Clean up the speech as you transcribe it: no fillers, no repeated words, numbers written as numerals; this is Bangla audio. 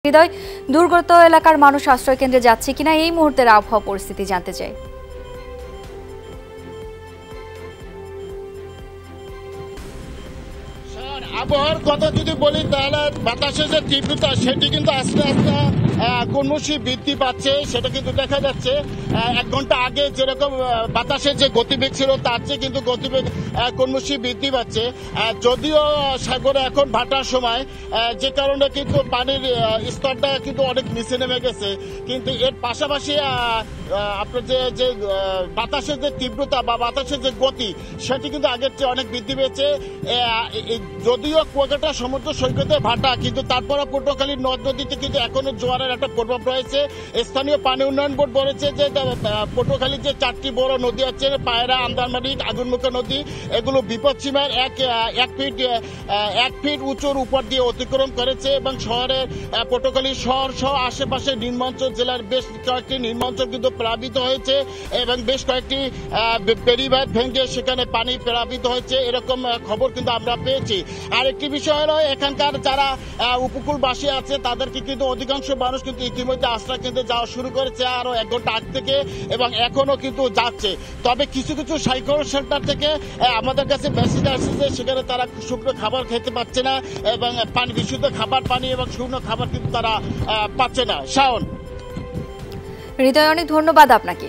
হৃদয়, দুর্গত এলাকার মানুষ আশ্রয় কেন্দ্রে যাচ্ছে কিনা এই মুহূর্তের আবহাওয়া পরিস্থিতি জানতে চাই। আবহাওয়ার কথা যদি বলি তাহলে বাতাসের যে তীব্রতা সেটি কিন্তু আস্তে আস্তে ক্রমশই বৃদ্ধি পাচ্ছে, সেটা কিন্তু দেখা যাচ্ছে। 1 ঘন্টা আগে যেরকম বাতাসের যে গতিবেগ ছিল তার চেয়ে কিন্তু গতিবেগ ক্রমশই বৃদ্ধি পাচ্ছে। যদিও সাগরে এখন ভাটার সময়, যে কারণে কিন্তু পানির স্তরটা কিন্তু অনেক নিচে নেমে গেছে, কিন্তু এর পাশাপাশি আপনার যে বাতাসের যে তীব্রতা বা বাতাসের যে গতি সেটি কিন্তু আগের চেয়ে অনেক বৃদ্ধি পেয়েছে। যদিও কুয়াকাটা সমুদ্র সৈকতে ভাটা, কিন্তু তারপরে পটুয়াখালীর নদ নদীতে কিন্তু এখনো জোয়ারের একটা প্রভাব রয়েছে। স্থানীয় পানি উন্নয়ন বোর্ড বলেছে যে পটুয়াখালীর যে 4টি বড় নদী আছে, পায়রা, আমদারমারি, আগুনমুখা নদী, এগুলো বিপদসীমার এক ফিট উঁচুর উপর দিয়ে অতিক্রম করেছে এবং শহরের পটুয়াখালী শহর সহ আশেপাশে নিম্নাঞ্চল জেলার বেশ কয়েকটি নিম্নাঞ্চল কিন্তু প্লাবিত হয়েছে এবং বেশ কয়েকটি বেড়িবাঁধ ভেঙে সেখানে পানি প্লাবিত হয়েছে, এরকম খবর কিন্তু আমরা পেয়েছি। আর একটি বিষয় হলো, এখানকার যারা উপকূলবাসী আছে তাদেরকে কিন্তু অধিকাংশ মানুষ কিন্তু ইতিমধ্যে আশ্রয় কেন্দ্রে যাওয়া শুরু করেছে আরো 1 ঘন্টা আগ থেকে, এবং এখনো কিন্তু যাচ্ছে। তবে কিছু কিছু সাইকেল সেন্টার থেকে আমাদের কাছে মেসেজ আসছে যে সেখানে তারা শুকনো খাবার খেতে পাচ্ছে না এবং পানি, বিশুদ্ধ খাবার পানি এবং শুকনো খাবার কিন্তু তারা পাচ্ছে না। শাওন, হৃদয়, অনেক ধন্যবাদ আপনাকে।